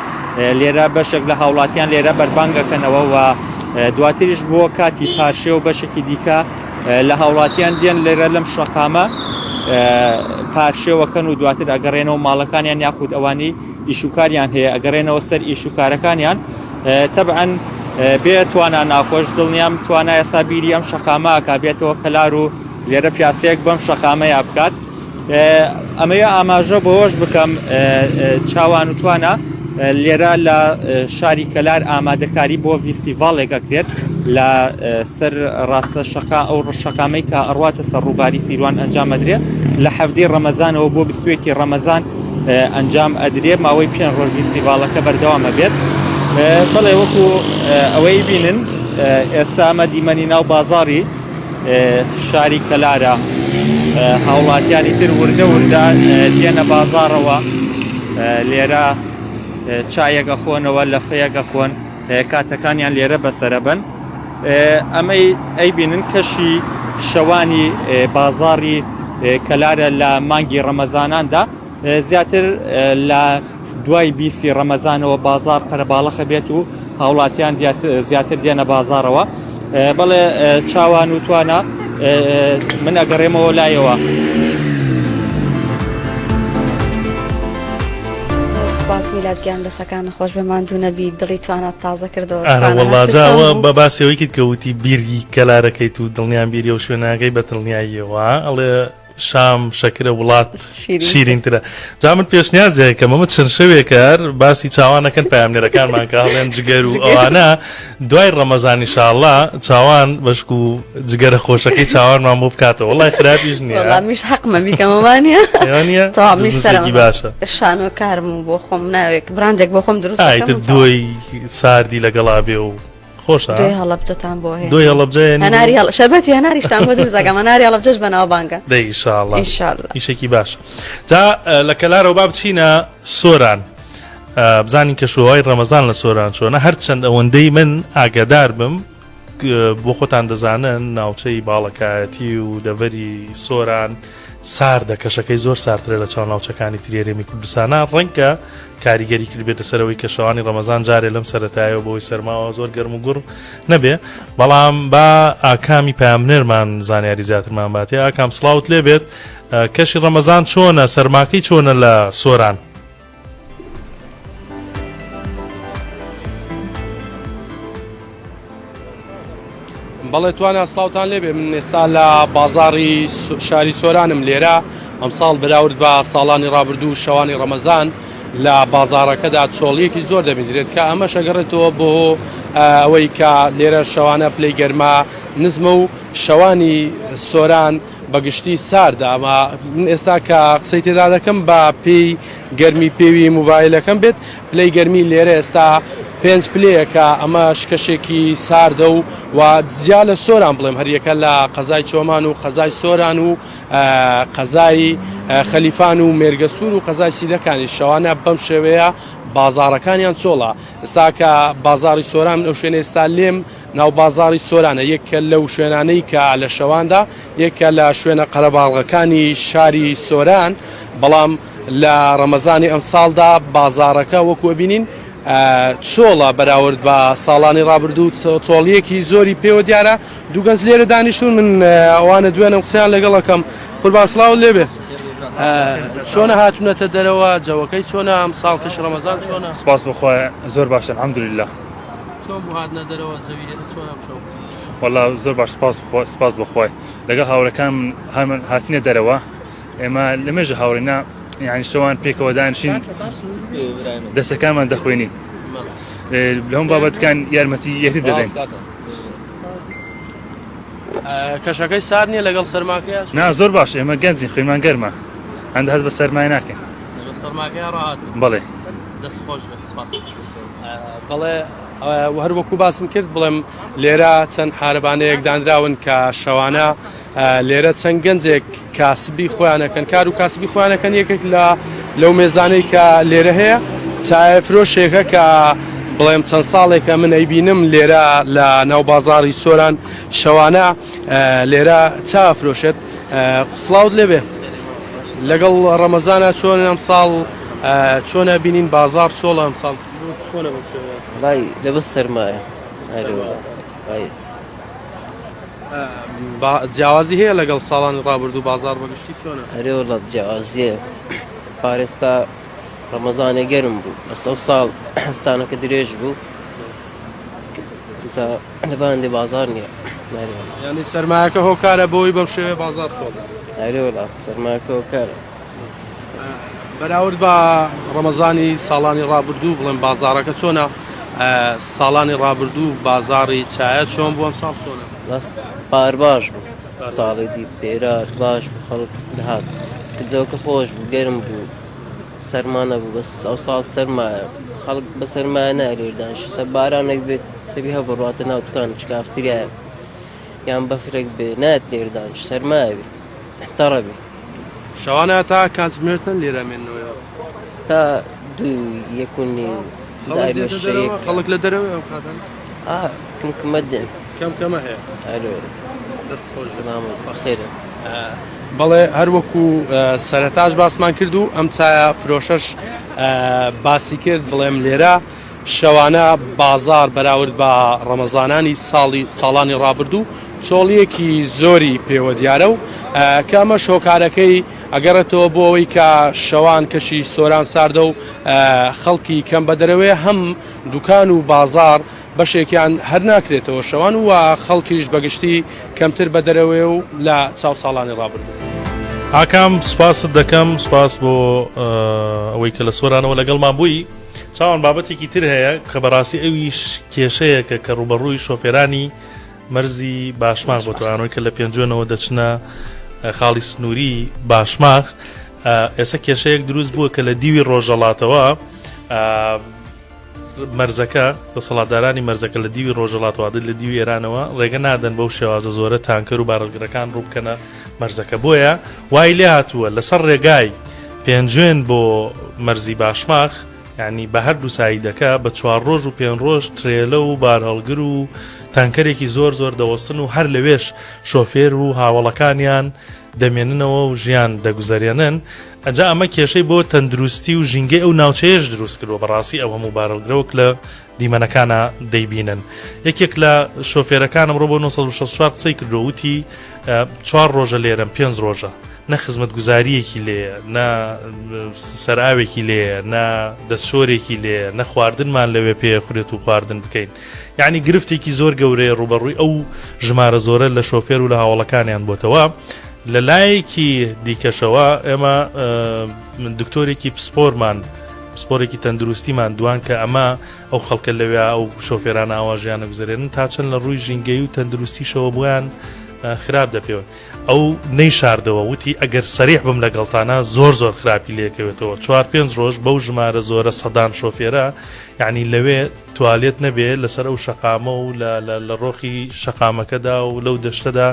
لێرە بەشێک لە هاوڵاتیان لێرە بەربانگەکەنەوە و دواتریش بۆ کاتی پاشێ و بەشێکی دیکە لە هاوڵاتیان دێن لێرە لەم شەقامە پارشێوەکەن و دواتر ئەگەڕێنەوە ماڵەکانیان یاخود ئەوانی ئیشوکاریان هەیە ئەگەڕێنەوە سەر ئیشوکارەکانیان تەبعەن بێت توانە ناخۆش دڵنیام توانایە سابیری ئەم شەقامەکە بێتەوە کەلار و لێرە پیاسەیەک بەم شەقامەیە بکات ئەمەیە ئاماژە بەوەش بکەم چاوان و توانە لێرە لە شاری کەلار ئامادەکاری بۆ ڤیسیڤاڵێکە کرێت لە سەر ڕاستە ئەو شەقامەی کە ئەڕواتە سەر ڕووباری سیروان ئەنجام ئەدرێ لە حەڤدەی ڕەمەزانەوە بۆ 20 ڕەمەزان ئەنجام ئەدرێ ماوەی 5 ڕۆژ ڤیسیڤاڵەکە بەردەوامە بێت بەڵێ وەکو ئەوەی بینن ئێستا ئەمە دیمەنی ناو بازاڕی شاری کەلارە هاوڵاتیانی تر وردە دێنە بازاڕەوە لێرە چایەکە خۆنەوە لە فەیەکە خۆن کاتەکانیان لێرە بەسەرەبن ئەمەی ئەی بینن کەشی شەوانی بازاڕی کەلارە لە مانگی ڕەمەزاناندا زیاتر لە دوای بیسی ڕەمەزانەوە بازار قەرەباڵەخە بێت و هاوڵاتیان زیاتر دێنە بازارەوە بەڵێ چاوان و توانە من ئەگەڕێمەوە لایەوە. سپاس میلادگیان دەسەکان خۆش بەماندوو نەبی دڵی توانات تازە کردەوە. وەڵاجاوە بە باسیەوەی کرد کەوتی بیرگی کەلارەکەیت و دڵنیان بیری و شوێناگەی بە دڵنیاییەوە ئەڵێ شام شەکرە وڵات شیرینترە. جا من پێشنیازێ کە مەمە چەند شەوێکار باسی چاوانەکەن پامنێرەکانمان کە هەڵێن جگەر و ئەوانە دوای ڕەمەزان ئینشاءالله چاوان بەشک و جگەرە خۆشەکەی چاوانمان بۆ بکاتەوە. وڵای خراپیش نییە میش حەقمە بیکەمەوانە تا میش سەرم باشە شانۆ کارم بۆ خۆم ناوێت براندێک بۆ خۆم دروست دوی ساردی لەگەڵا بێ و خۆشە دوی هەڵەبجەتان بۆ هەیە دوی هەڵەبجە هەناری شەربەتی هەناریشتان بۆ دروستەکەم هەناری هەڵەبجەش بەناو بانگە دەی ئینشاءالله ئیشێکی باش. جا لە کەلارەوە با بچینە سۆران بزانین کە شوهای ڕەمەزان لە سۆران چۆنە هەرچەند ئەوەندەی من ئاگادار بم بۆ خۆتان دەزانن ناوچەی باڵەکایەتی و دەڤەری سۆران ساردە کەشەکەی زۆر ساردترە لە چاو ناوچەکانی تریێرێمی کوردستانە ڕەنگە کاریگەری کرد بێتە سەرەوەی کە شەوانی ڕەمەزان جارێ لەم سەرەتایەوە بۆی سەرماوە زۆر گەرم و گوڕ نەبێ بەڵام با ئاکامی پامنێرمان زانیاری زیاترمان باتێ. ئاکام سڵاوت لێ بێت کەشی ڕەمەزان چۆنە سەرماکەی چۆنە لە سۆران؟ بەڵێ توانە سڵاوتان لێبێ من ئێستا لە بازاڕی شاری سۆرانم لێرە ئەمساڵ بەراورد بە ساڵانی ڕابردوو شەوانی ڕەمەزان لە بازارەکەدا چۆڵیەکی زۆر دەبێت کە ئەمە شەگەڕێتەوە بۆ ئەوەی کە لێرە شەوانە پلەی گەرما نزمە و شەوانی سۆران بەگشتی ساردا. ئەمە من ئێستا کە قسەی تێدا دەکەم بە پێی گەرمی پێوی موبایلەکەم بێت پلەی گەرمی لێرە ئێستا 5 پلەیەکە ئەمە شکەشێکی ساردە و جیا لە سۆران بڵێم هەریەکە لە قەزای چۆمان و قەزای سۆران و قەزای خەلیفان و مێرگەسوور و قەزای سیدەکانی شەوانە بەم شێوەیە بازارەکانیان چۆڵە. ئێستا کە بازاری سۆران ئەو شوێنە ئێستا لێم ناو بازاری سۆرانە یەکە لەو شوێنانەی کە لە شەواندا یەکە لە شوێنە قەرەباڵغەکانی شاری سۆران بەڵام لە ڕەمەزانی ئەمساڵدا بازارەکە وەکوە بینین چۆڵە بەراورد بە ساڵانی ڕابردوو چۆڵیەکی زۆری پێوە دیارە. دوو گەنج لێرە دانیشتون من ئەوانە دوێنم قسەیان لەگەڵەکەم قوربان سڵاو لێبێ چۆنە هاتوونەتە دەرەوە جەوەکەی چۆنە ئەم ساڵ کەش ڕەمەزان چۆنە؟ سپاس بخۆی زۆر باشن الحەمدولله. چۆن بوو هاتنە دەرەوە زەوی چۆنە شەو؟ وەڵا زۆر باش سپاس بخۆی لەگەڵ هاوڕەکان هاتینە دەرەوە ئێمە لەمێژە هاوڕێنا یعنی شەوان پێکەوە دانشین دەستەکانمان دەخوێنین لەم بابەتەکان یارمەتی یەکتر دەدەین. کەشەکەی سارد نییە لەگەڵ سەرماکەیە؟ نا زۆر باش ئێمە گەنجین خوێنمان گەرمە هەندە هەست بە سەرمای ناکەین. سەرماکەی ڕاهاتوو؟ بەڵێ دەست خۆش سپاس. بەڵێ هەر وەکو باسم کرد بڵێم لێرە چەند حارەبانەیەک دانراون کە شەوانە لێرە چەند گەنجێک کاسبی خۆیانەکەن کار و کاسبی خۆیانەکەن یەکێک لەو مێزانەی کە لێرە هەیە چایە فرۆشێکە کە بڵێم چەند ساڵێکە من ئەیبینم لێرە لە ناو بازاڕی سۆران شەوانە لێرە چا فرۆشێت. سڵاوت لێبێ لەگەڵ ڕەمەزانە چۆن ئەم ساڵ چۆنە بینین بازار چۆڵە ئەم ساڵ چۆنە وای دەبست سەرمایە جیاوازی هەیە لەگەڵ ساڵانی ڕابردوو بازار بەگشتی چۆنە؟ هەرێ وڵات جیاوازیە پارێستا ڕەمەزانێ گەرم بوو بەس ئەو ساڵ هەستانەکە درێژ بوو دەباندێ بازار نییە یعنی سەرمایەکە هۆکارە بۆی بەم شێوێ بازار چۆڵە؟ هەرێ وڵات سەرمایەکە هۆکارە. بەراورد بە ڕەمەزانی ساڵانی ڕابردوو بڵێم بازارەکە چۆنە؟ ساڵانی ڕابردوو بازاری چایە چۆن بوو ئەم ساڵ چۆنە؟ بەس پار باش بوو ساڵی دی پێرار باش بوو خەڵک دەهات کجەوەکە خۆش بوو گەرم بوو سەرمانە بوو بەس ئەو ساڵ سەرمایە خەڵک بە سەرمایە نالێردانش سەر بارانێک بێت تەبی هەبە ڕاتە ناو دوکان چکافتریایە یان بەفرێک بێ نایەت لێردانش سەرمایە بێ تەڕە بێ. شەوانە تا کاتژمێرتن لێرە مێنەوەیە تا دوو یەک و نیم خەڵک لە دەرەوە کاتان کمکمە دێن کەمە هەیە دەست خۆش بەخێرە بەڵێ هەروەکو سەرەتاش باسمان کرد و ئەم چایە فرۆشەش باسی کرد بڵێم لێرە شەوانە بازار بەراورد بە ڕەمەزانانی ساڵانی ڕابردوو چۆڵیەکی زۆری پێوە دیارە و کە ئەمە شۆکارەکەی ئەگەڕێتەوە بۆ ئەوەی کە شەوان کەشی سۆران ساردە و خەڵکی کەم بە دەرەوەی هەم دوکان و بازار بەشێکیان هەر ناکرێتەوە شەوان و خەڵکیش بەگشتی کەمتر بە دەرەوەی و لە چاو ساڵانی ڕابردوو. ئاکام سوپاست دەکەم سوپاس بۆ ئەوەی کە لە سۆرانەوە لەگەڵمان بووی. چاوان بابەتێکی تر هەیە کە بەڕاستی ئەویش کێشەیەکە کە ڕوبەڕووی شۆفێرانی مەرزی باشماغ بۆ توانەوەی کە لە پێنجێنەوە دەچنە خاڵی سنووری باشماغ ئێستا کێشەیەک دروست بووە کە لە دیوی ڕۆژەڵاتەوە مەرزەکە دەسەڵاتدارانی مەرزەکە لە دیوی ڕۆژەڵاتەوە لە دیوی ئێرانەوە ڕێگە نادەن بەو شێوازە زۆرە تانکەر و بارەڵگرەکان ڕووبکەنە مەرزەکە بۆیە وای لێ هاتووە لەسەر ڕێگای پێنجێن بۆ مەرزی باشماغ یعنی بە هەردوو سایدەکە بە 4 ڕۆژ و 5 ڕۆژ ترێلە و بارهەڵگر و تانکەرێکی زۆر دەوەستن و هەر لەوێش شۆفێر و هاوڵەکانیان دەمێننەوە و ژیان دەگوزارێنن ئەجا ئەمە کێشەی بۆ تەندروستی و ژینگەی ئەو ناوچەیەش دروست کردوە بەڕاستی ئەو هەموو بارەڵگرەوەک لە دیمەنەکانە دەیبینن یەکێک لە شۆفێرەکانم ڕۆ بۆ 1964 قسەی کردو وتی 4 ڕۆژە لێرەم 5 ڕۆژە نە خزمەت گوزاریەکی لێ نە سەراوێکی لێ نە دەستشۆرێکی لێ نە خواردنمان لەوێ پێ خورێت و خواردن بکەین یعنی گرفتێکی زۆر گەورەیە ڕوبەڕووی ئەو ژمارە زۆرە لە شۆفێر و لە هاوڵەکانیان بۆتەوە لە لایەکی دیکەشەوە ئێمە دکتۆرێکی پسپۆرێکی تەندروستیمان دوان کە ئەمە ئەو خەڵکە لەوێ ئەو شۆفێران ئاواژیانە گوزارێنن تا چەند لە ڕووی ژینگەی و تەندروستیشەوە بۆیان خراپ دەپێون ئەو نەی شاردەوە وتی ئەگەر سەریح بم لەگەڵتانە زۆر خراپی لێکەوێتەوە 4-5 ڕۆژ بەو ژمارە زۆرە سەدان شۆفێرە یعنی لەوێ توالێت نەبێت لەسەر ئەو شەقامە و لە ڕۆخی شەقامەکەدا و لەو دەشتەدا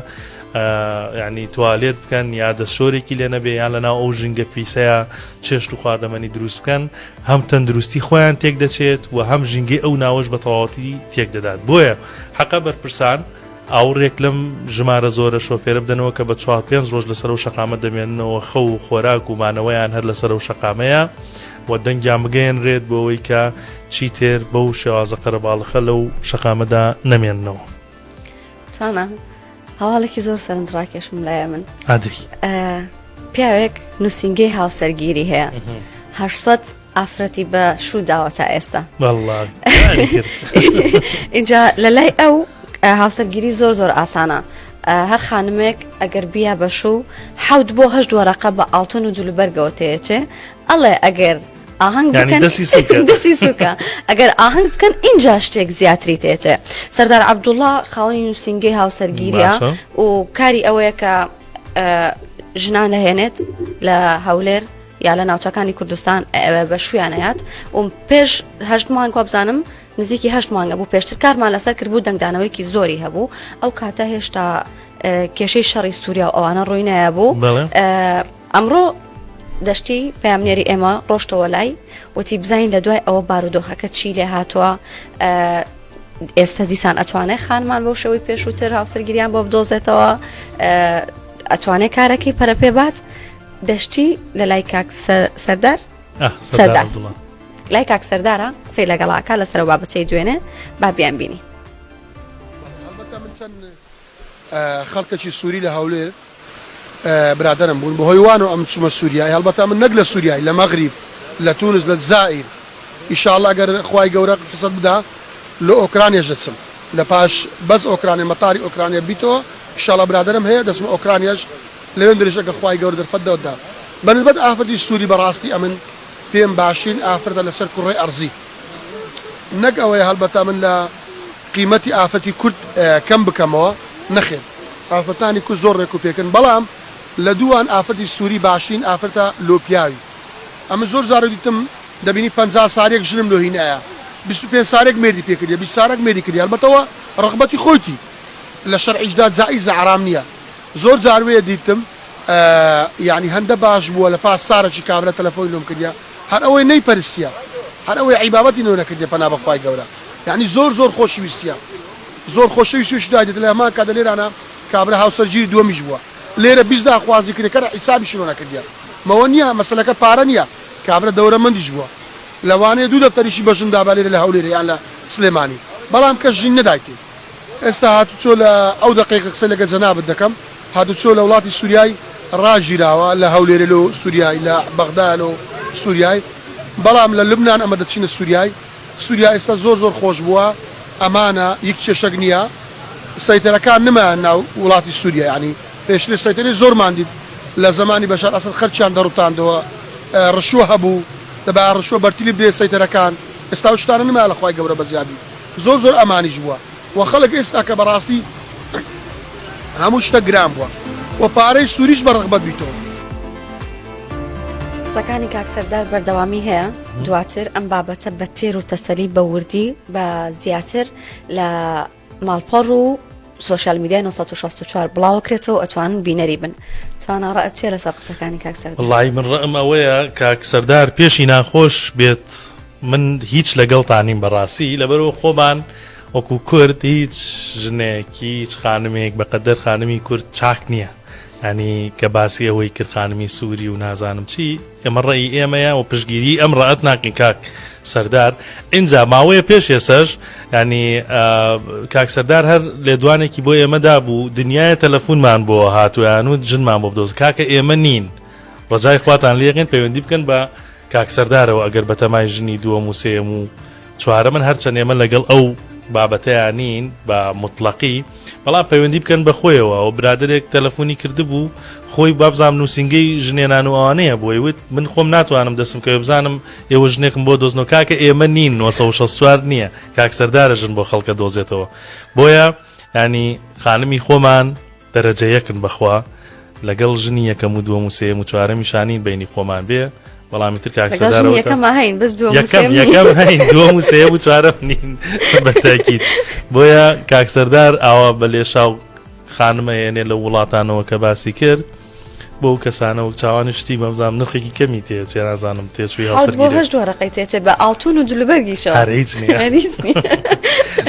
یعنی توالێت بکەن یا دەستشۆرێکی لێ نەبێ یان لەناو ئەو ژینگە پیسەیە چێشت و خواردەمەنی دروست بکەن هەم تەندروستی خۆیان تێک دەچێت و هەم ژینگەی ئەو ناوەش بە تەواوەتی تێک دەدات بۆیە حەقە بەرپرسان ئاوڕێک لەم ژمارە زۆرە شۆفێرە بدەنەوە کە بە 4-5 ڕۆژ لەسەر و شەقامە دەمێننەوە خەو و خۆراک و مانەوەیان هەر لەسەر و شەقامەیە و دەنگیان بگەێنرێت بۆ ئەوەی کە چی تێر بەو شێوازە قەرەباڵخە لەو شەقامەدا نەمێننەوە توانە هەواڵێکی زۆر سەرنجڕاکێشم لایە من ئادری پیاوێک نووسینگەی هاوسەرگیری هەیە 800 ئافرەتی بە شوو داوە تا ئێستا اینجا لە لای ئەو هاوسەرگیری زۆر ئاسانە هەر خانمێک ئەگەر بیا بە شوو 7 بۆ 8 وەرەقە بە ئاڵتون و جلوبەرگەوە تێچێ ئەڵێ ئەگەر ئاهەنگ دەسی سوکە ئەگەر ئاهەنگ بکەن اینجا شتێک زیاتری تێچێ سەردار عەبدوڵڵا خاوەنی نووسینگەی هاوسەرگیریە و کاری ئەوەیە کە ژنان لەهێنێت لە هەولێر یا لە ناوچەکانی کوردستان بە شویانەیات و پێش 8 مانگ وابزانم نزیکی 8 مانگە بوو پێشتر کارمان لەسەر کرد بوو دەنگدانەوەیکی زۆری هەبوو ئەو کاتە هێشتا کێشەی شەڕی سووریا و ئەوانە ڕووی نایە بوو ئەمڕۆ دەشتی پامنێری ئێمە ڕۆشتەوە لای وتی بزین لە دوای ئەوە بارودۆخەکە چی لێ هاتووە ئێستا دیسان ئەتوانێت خانمان بەو شەوەی پێشووتر هاوسەرگیریان بۆ بدۆزێتەوە ئەتوانێت کارەکەی پەرەپێ بات دەشتی لە لای کاک سەردار لای کاک سەردارە قسەی لەگەڵاکە لەسەر بابەتەی دوێنێ با بیان بینی من چەند خەڵکەکی سووری لە هەولێر برادرم بوون بەهۆی وانەوە ئەم چوومە سووریای هەڵبەتە من نەک لە سووریای لە مەغریب لە تونس لە جزائیر ئیشاڵڵا ئەگەر خوای گەورە فرسەت بدا لە ئۆکرانیاش دەچم لە پاش بەس ئۆکرانیا مەتاری ئۆکرانیا بیتەوە ئیشاڵڵا برادرم هەیە دەچمە ئۆکرانیاش لەوێن درێژەکە خوای گەورە دەرفەتدەوەدا بەنسبەت ئافرەتی سووری بەڕاستی ئەمن پێم باشین ئافرەتە لەسەر کوڕەی ئەرزی نەک ئەوەیە هەڵبەتە من لە قیمەتی ئافرەتی کورد کەم بکەمەوە نەخێت ئافرەتانی کورد زۆر ڕێک و پێکن بەڵام لە دووان ئافرەتی سووری باشین ئافرەتە لۆپیاوی ئەمە زۆر زارە دیتم دەبینی 50 سارێک ژنم لۆ هینایە 25 سارێک مێردی پێکردی 20 سارێک مێردی کردی هەڵبەتەوە ڕغبەتی خۆیتی لە شەرعیشدا جائیزە حرام نییە زۆر جاروەیە دیتم یعنی هەندە باش بووە لە پاش سارێکی کابرا تەلەفۆنی لۆم کردیا هەر ئەوەی نەیپەرستیە هەر ئەوەی عیبابەتی نۆ نەکردێ پەنا بەخوای گەورە یعنی زۆر خۆشویستیە زۆر خۆشەوی سوێش دادێت لە هەمان کاتە لێرانە کابرا هاوسەرگیری دووەمیش بووە لێرە 20 داخوازی کردەکە حیسابی شلۆ نەکردیان مەوە نییە مەسەلەکە پارە نییە کابرا دەورەمەندیش بووە لەوانەیە دوو دەفتەریشی بەژندا با لێرە لە هەولێرە یان لە سلێمانی بەڵام کەس ژین نەدایتێ ئێستا هاتوچۆ لە ئەو دقیقە قسە لەگە جەنابەت دەکەم هاتوچۆ لە وڵاتی سووریای ڕاژیراوە لە هەولێرە لە سووریای لە بەغدا لە سووریای بەڵام لە لبنان ئەمە دەچینە سووریای سووریا ئێستا زۆر خۆش بووە ئەمانە یەک کێشەک نییە سەیتەرەکان نەمایان ناو وڵاتی سووریا ینی پێشتر سەیتەری زۆرمان دیت لە زمانی بەشار ئەسەد خەرچیان دەڕوتاندەوە ڕشوە هەبوو دەبا ڕشوە بەرتیلی بدێ سەیتەرەکان ئێستا شتانە نمای لە خوای گەورە بەزیادی زۆر ئەمانیش بووە و خەڵک ئێستا کە بەڕاستی هەموو شتە گران بووە و پارەی سووریش بەڕغبەت بیتەوە قسەکانی کاکسەردار بەردەوامی هەیە دواتر ئەم بابەتە بە تێر و تەسەلی بە وردی بە زیاتر لە ماڵپەڕ و سوۆشیال میدیای 1964 بڵاوەکرێتەوە ئەتوانن بینەری بن توانە ڕەت چێ لەسەر قسەکانی کاکسەردار وڵی من ڕەم ئەوەیە کاکسەردار پێشی ناخۆش بێت من هیچ لەگەڵتانیم بەڕاستی لەبەرەوە خۆمان وەکو کورد هیچ ژنێکی هیچ خانمێک بەقەدەر خانمی کورد چاک نییە ینی کە باسی ئەوەی کرد خانمی سووری و نازانم چی ئێمە ڕێی ئێمەیە و پشگیری ئەم ڕەت ناکەین کاک سەردار اینجا ماوەیە پێش ێسەش ینی کاک سەردار هەر لێدوانێکی بۆ ئێمەدا بوو دنیای تەلەفۆنمان بۆ هاتوویان و ژنمان بۆ بدۆز کاکە ئێمە نین ڕزای خواتان لێقین پەیوەندی بکەن بە کاک سەردارەوە ئەگەر بە تەمای ژنی دووەم و سێم و چوارە من هەرچەند ئێمە لەگەڵ ئەو بابەتەیان نین بە مطلقی بەڵام پەیوەندی بکەن بە خۆیەوە و برادێک تەلەفۆنی کردبوو خۆی بابزانام نووسنگەی ژنێنان و ئەوانەیە بۆی وت من خۆم ناتوانم دەستم کە بزانم ئێوە ژنێکم بۆ دۆزنەوە کاکە ئێمە نین 1964 نییە کاک سەردارە ژن بۆ خەڵکە دۆزێتەوە بۆیە ینی خانمی خۆمان دەرەجە یەکن بەخوا لەگەڵ ژنی یەکەم و دووەم و سێم و چوارەمی شانین بینی خۆمان بێ بەڵامی تر کاک سەردارەوە یەکەم هەین بەس یەکەم هەین دووەم و سێم و چوارەم نین بەتاکید بۆیە کاک سەردار ئاوا بە لێشاو خانمە هێنێ لە وڵاتانەوە کە باسی کرد بۆ کەسانەوە چاوانشتی مەمزام نرخێکی کەمی تێ چێ نازانم تێچوی هەڵسەرگیری 8 ڕقەی تێچێ بە ئاڵتون و جلوبەرگیشەوە هیچ نییە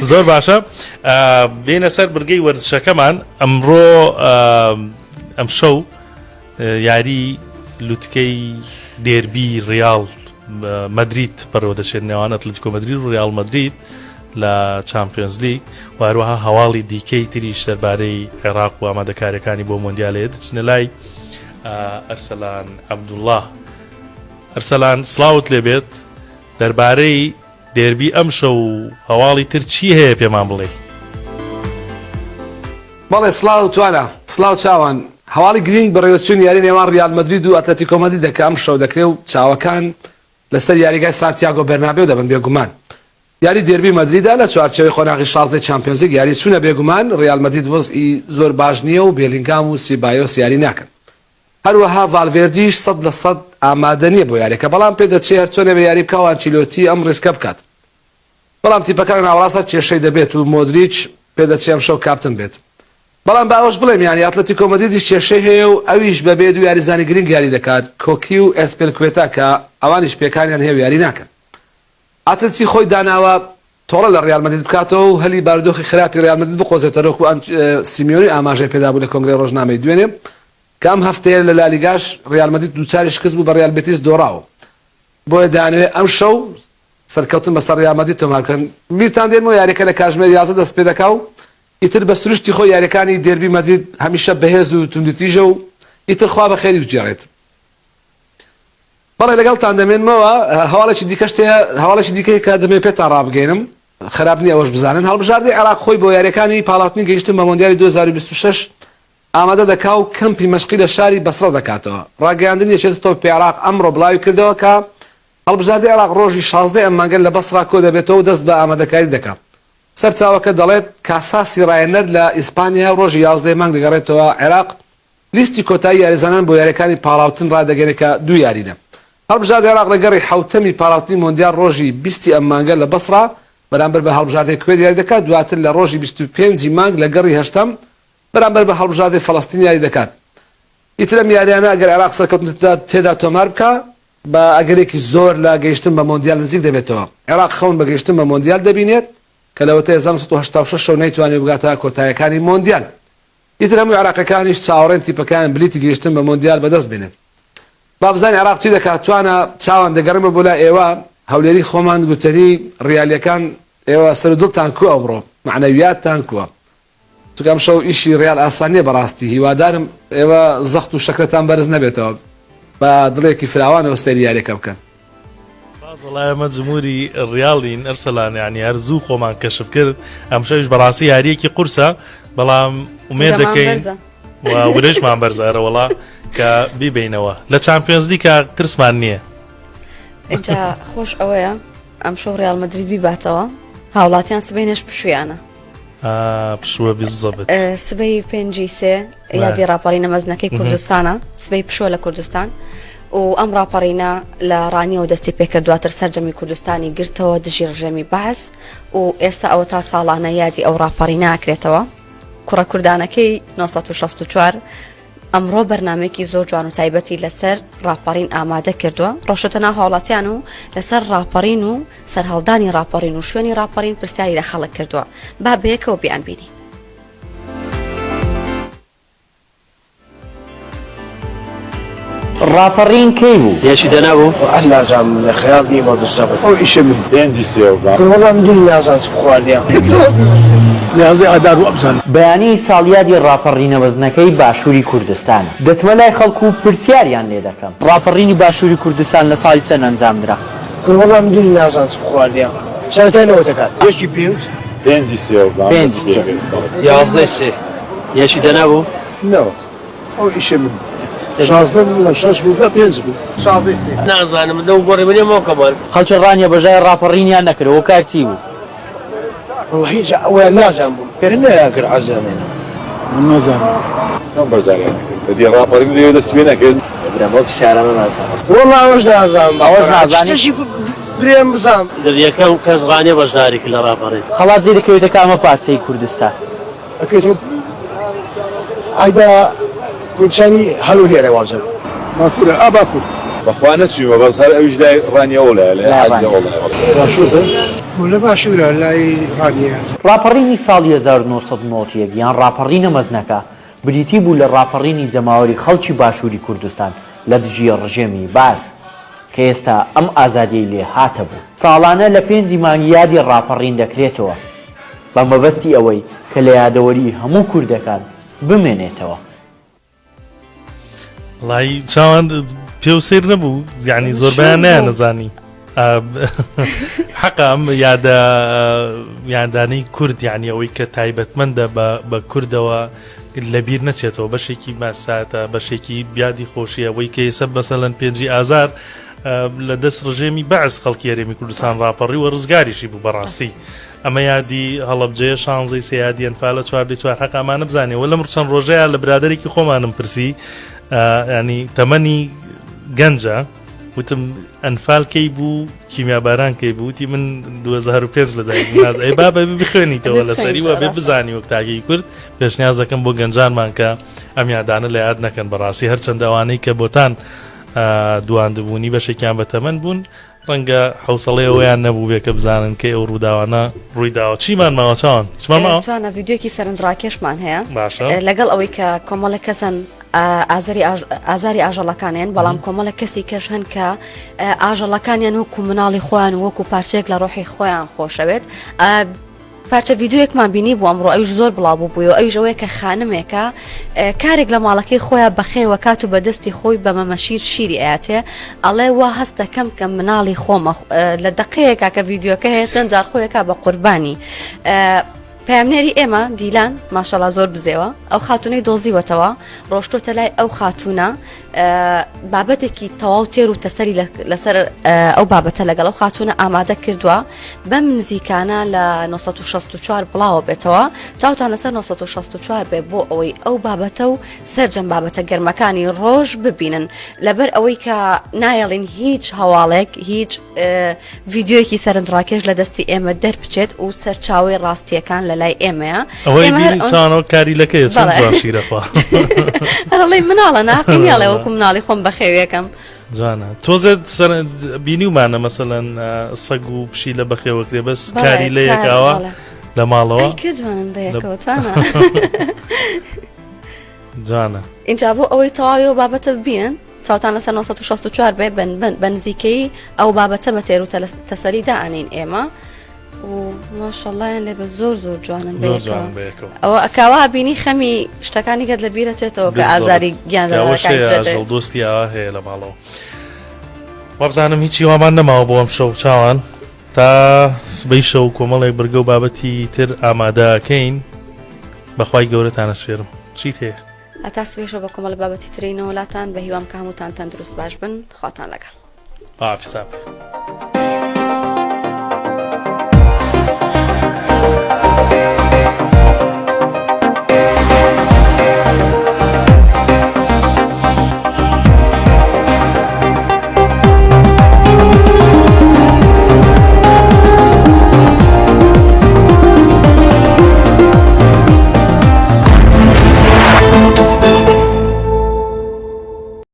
زۆر باشە بێنە سەر برگەی وەرزشەکەمان ئەمڕۆ ئەم شەو یاری لوتکەی دێربی ڕیال مەدریت بەڕێوە دەچێت نێوان ئەتلتیکۆ مەدرید و ڕیال مەدرید لە چامپیۆنز لیگ و هەروەها هەواڵی دیکەی تریش دەربارەی عێراق و ئامادەکاریەکانی بۆ مۆندیالەیە دەچنە لای ئەرسەلان عەبدوڵڵاه ئەرسەلان سڵاوت لێبێت دەربارەی دێربی ئەم شەو و هەواڵی تر چی هەیە پێمان بڵێ بەڵێ سڵاو توانە سڵاو چاوان هەواڵی گرنگ بەڕێوەچوون یاری نێوان ڕیال مەدرید و ئەتلتیکۆ مەدرید دەکە ئەم شەو دەکرێت و چاوەکان لەسەر یاریگای سانتیاگۆ بەرنابێو دەبن بێگومان یاری دێربی مەدریددا لە چوارچەوەی خۆناغی 16 چامپیۆنز لیگ یاری چوونە بێگومان ڕیال مەدرید وەزئی زۆر باش نییە و بێلینگام و سیبایۆس یاری ناکەن هەروەها ڤالڤێردیش 100% ئامادە نییە بۆ یاریەکە بەڵام پێدەچێت چۆنێ بە یاری بکە ئانچیلۆتی ئەم ڕیسکە بکات بەڵام تیپەکان ناوەڕاستە کێشەی دەبێت و مۆدریچ پێدەچێت ئەم شەو کاپتن بێت بەڵام باوەش بڵێم یانی ئەتلتیکۆ مەدریدیش کێشەی هەیە و ئەویش بەبێ دوو یاریزانی گرنگ یاری دەکات کۆکی و ئەسپێلکوێتا کە ئەوانیش پێکانیان هەیە یاری ناکەن ئەتلتی خۆی داناوە تۆڵە لە ڕیال مەدرید بکاتەوە و هەلی بارودۆخی خراپی ڕیال مەدرید بخۆزێتەوە و سیمیۆنی ئاماژەی پێدا بوو لە کۆنگرەی ڕۆژنامەی دوێنێ کە ئەم هەفتەیە لە لالیگاش ڕیال مەدرید دووچاری شکست بوو بە ڕیال بێتیس دۆڕاوە بۆیە دانوێت ئەم شەو سەرکەوتن بەسەر ڕیال مەدرید تۆمارکردن بیرتان دێنمەوە یاریەکە لە کاتژمێر 11 دەست پێ دەکا و ئیتر بە سروشتی خۆی یاریەکانی دێربی مەدرید هەمیشە بەهێز و توندوتیژە و ئیتر خوا بە خێری بجێڕێت بەڵێ لەگەڵتان دەمێنمەوە هەواڵێکی دیکەش هەیە هەواڵێکی دیکەی کە دەمێت پێتان ڕابگەێنم خراپ نییە ئەوەش بزانن هەڵبژاردەی عێراق خۆی بۆ یاریەکانی پاڵاوتنی گەیشتن بە مۆندیالی 2026 ئامادە دەکا و کەمپی مەشقی لە شاری بەسڕە دەکاتەوە ڕاگەیاندن یەکێتە تۆپی عێراق ئەمڕۆ بڵاوی کردەوە کە هەڵبژاردەی عێراق ڕۆژی 16 ئەم مانگە لە بەسڕا کۆ دەبێتەوە و دەست بە ئامادەکاری دەکات سەرچاوەکە دەڵێت کاساسی ڕایەنەر لە ئیسپانیا ڕۆژی 11 مانگ دەگەڕێتەوە عێراق لیستی کۆتایی یاریزانان بۆ یاریەکانی پاڵاوتن ڕادەگەرێکە دوو یاریدە هەڵبژاردەی عێراق لەگەڕی حوتەمی پاڵاوتنی مۆندیال ڕۆژی 20 ئەم مانگە لە بەسڕا بەرامبەر بە هەڵبژاردەی کوێت یاری دەکات دواتر لە ڕۆژی 25 مانگ لە گەڕی هەشتم بەرامبەر بە هەڵبژاردەی فەڵەستین یاری دەکات ئیتر ئەم یاریانە ئەگەر عێراق سەرکەوتن تێدا تۆمار بکە بە ئەگەرێکی زۆر لە گەیشتن بە مۆندیال نزیک دەبێتەوە عێراق خەون بە گەیشتن بە مۆندیال دەبینێت کە لەوەتە 1986 نەیتوانێت بگاتە کۆتاییەکانی مۆندیال. ئیتر هەموو عێراقیەکانیش چاوەڕێن تیپەکان بلیتی گەیشتن بە مۆندیال بەدەست بێنێت. با بزانین عێراق چی دەکات، توانە چاوان دەگەڕمە بۆ لای ئێوە هەولێری خۆمان گوتەری ڕیالیەکان ئێوە سەر و دڵتان کووە ئەمڕۆ، معنەویاتتان کووە. چونکە ئەم شەو ئیشی ڕیال ئاسان نییە بەڕاستی، هیوادارم ئێوە زەخت و شەکرەتان بەرز نەبێتەوە، بە دڵێکی فراوانەوە سەیری یاریەکە بکەن. والله ئەمە جمهوری ڕیاڵین ئەرسەلان، یعنی هەرزوو خۆمان کەشف کرد ئەم شەویش بەڕاستی یاریەکی قورسە، بەڵام ئومێد دەکەین ورەشمان بەرزارە وڵا کە بیبینەوە لە چامپیۆنز لیگا ترسمان نییە. اینجا خۆش ئەوەیە ئەم شەو ڕیال مەدرید بیباتەوە، هاوڵاتیان سبەی نەش پشویانە پشووە بیزەبێت، سبەی 5 یادی ڕاپەڕینە مەزنەکەی کوردستانە، سبەی پشووە لە کوردستان و ئەم ڕاپەڕینە لە ڕانیەوە دەستی پێکردواتر سەررجەمی کوردستانی گرتەوە دژی ڕژێمی بەعس و ئێستا ئەوە تا ساڵانە یادی ئەو ڕاپەڕینە ئاکرێتەوە. کوڕە کوردانەکەی 1964 ئەمڕۆ بەرنامێکی زۆر جوان و تایبەتی لەسەر ڕاپەڕین ئامادە کردووە، ڕۆشتە ناو هاوڵاتیان و لەسەر ڕاپەڕین و سەرهەڵدانی ڕاپەڕین و شوێنی ڕاپەڕین پرسیاری لە خەڵک کردووە. با بەیەکەوە بیان بینی. ڕاپەڕین کەی بوو؟ یەکی دەنابوو نازانم لە خەیاڵ نیمە بزەبێت ئەو ئیشە من پێنجی سێوەڵام دوو نازان بخواردیان نیازی ئادار و ئەبزان. بەیانی ساڵیادی ڕاپەڕینە وەزنەکەی باشووری کوردستان دەچمە لای خەڵکو و پرسیاریان لێ دەکەم. ڕاپەڕینی باشووری کوردستان لە ساڵی چەند ئەنجامدرا؟ وەڵام دوو نازان بخواردیان چەندەوە دەکات یەکی پێنجی سێوەڵام یازدەی سێ یەکی دەنابوو ئەو ئیشە من 16 بوو بە 5 بوو 16 نازانم لەو گۆڕی منێ مۆکەمان خەڵکی ڕانیە بەژای ڕاپەڕینیان نەکردەوە کارچی بوو؟ هیچ ئەویان نازان بوو پێ نەیاکرد عەزانێنە من نازانم چەند بەشداریان کرد بەدی ڕاپەڕین لێ دەستی نەکرد بۆ پرسیارانە نازانم وەڵا ئەوەش نازانم ئەوەش نازانم شتێکی برێم بزانم یەکەم کەس ڕانیە بەشداری کرد لە ڕاپەڕین. خەڵات جێ دەکەوێتە کامە پارچەی کوردستان؟ ئەکەوێتەوە ئایدا کوچانی هەلو لێرە واجب ماکوورە ئاباکوور بەخوا نەچوومە بەس هەر ئەویش لای ڕانیەوە لای حاجەوە باشوورە لە باشوورە لای ڕانیە. ڕاپەڕینی ساڵی 1991 یان ڕاپەڕینە مەزنەکە بریتی بوو لە ڕاپەڕینی جەماوەری خەڵکی باشووری کوردستان لە دژی ڕژێمی باز کە ئێستا ئەم ئازادیەی لێ هاتە بوو. ساڵانە لە 5 مانگی یادی ڕاپەڕین دەکرێتەوە بە مەبەستی ئەوەی کە لە یادەوەری هەموو کوردەکان بمێنێتەوە. لای چاوان پێ و سیر نەبوو، یعنی زۆربیان نیان نەزانی حەقا ئەم یادانەی کورد، یعنی ئەوەی کە تایبەتمەندە بە کوردەوە لەبیر نەچێتەوە، بەشێکی ماساتە، بەشێکی بیادی خۆشیە ئەوەی کە ئێستا بەسەلەن 5 ئازار لە دەست ڕژێمی بەعس خەڵکی هەرێمی کوردستان ڕاپەڕی و ڕزگاریشی بوو بەڕاستی. ئەمە یادی هەڵەبجەیە 16 سەیادی ئەنفالە 4 حەقامانە بزانێ و لەم چەند ڕۆژەیە لە برادێکی خۆمانم پرسی، ینی تەمەنی گەنجە، وتم ئەنفال کەی بوو کیمیاباران کەی بوو، وتی من 2005 لەدایک ناز ئەی بابە بخوێنیتەوە لەسەریوە بێ بزانی وەک تاگەی کورد. پێشنیاز دەکەم بۆ گەنجانمان کە ئەم یادانە لە یاد نەکەن بەڕاستی هەرچەند ئەوانەی کە بۆتان دواندبوونی بەشێکیان بە تەمەن بوون ڕەنگە حوسڵەیەوەیان نەبوو بێ کە بزانن کە ئەو ڕووداوانە ڕوویداوە. چیمان ماوە چاوان توانە ڤیدیۆکی سەرنجڕاکێشمان هەیە باشە لەگەڵ ئەوەی کە کۆمەڵە کەسن ئازاری ئاژەڵەکانیان، بەڵام کۆمەڵە کەسی کەش هەن کە ئاژەڵەکانیان وەکو مناڵی خۆیان وەکو پارچەیەک لە ڕۆحی خۆیان خۆشەوێت. پارچە ڤیدیۆیەکمان بینی بوو ئەمڕۆ ئەوش زۆر بڵاو بووە، ئەوش ئەوەیە کە خانمێکە کارێک لە ماڵەکەی خۆیان بەخێوە کات و بەدەستی خۆی بە مەمەشیر شیری ئاەتێ ئەڵێ وا هەست دەکەم کە مناڵی خۆمە لە دقەیەکە کە ڤیدیۆکە هەیە چەند جار خۆیەکە بە قوربانی. پامنێری ئێمە دیلان ماشەڵا زۆر بزێوە ئەو خاتونەی دۆزیوەتەوە ڕۆشتۆتە لای ئەو خاتونە بابەتێکی تەواو تێر و تەسەری لەسەر ئەو بابەتە لەگەڵ ئەو خاتونە ئامادە کردووە بەم نزیکانە لە 1964 بڵاوە بێتەوە چاوتان لەسەر 1964 بێ بۆ ئەوەی ئەو بابەتە و سەرجەم بابەتە گەرمەکانی ڕۆژ ببینن لەبەر ئەوەی کە نایەڵین هیچ هەواڵێک هیچ ڤیدیۆیەکی سەرنجڕاکێش لە دەستی ئێمە دەربچێت و سەرچاوی ڕاستیەکان لەلای ئێمەیە ئەوەی چانەوە کاری لەکەیە چەند شیرەخوا هەرڵی مناڵە ناقینیاڵێەوە وەکو مناڵی خۆم بەخێویەکەم جوانە تۆزێت بینیومانە مەسەلەن سەگ و پشی لە بەخێوەکرێ بەس کاری لە یەکاوە لە ماڵەوە کە جوانن بەیەکەوەتوانە جوانە اینجا بۆ ئەوەی تەواوی و بابەتە ببینن چاوتان لەسەر 1964 بێ بەنزیکەی ئەو بابەتە بە تێر و تەسەری دائنین ئێمە و ماشەڵڵایان لێ بە زۆر زۆر جوانن بەیەکەوە ئەوە ئەکاوا بینی خەمی شتەکانی گەت لە بیرەچێتەوە کە ئازاری گیاندەکان دۆستی ئاوا هەیە لە ماڵەوە وابزانم هیچی وامان نەماوە بۆ ئەم شەو چاوان تا سبەی شەو کۆمەڵێک بەرگە و بابەتی تر ئامادەکەین بەخوای گەورەتانە سپێرم چیت هەیە ئەتا سبەی شەو بە کۆمەڵ بابەتی ترینەوە وڵاتان بە هیوام کە هەمووتان تەندروست باش بن خواتان لەگەڵ ئافیساب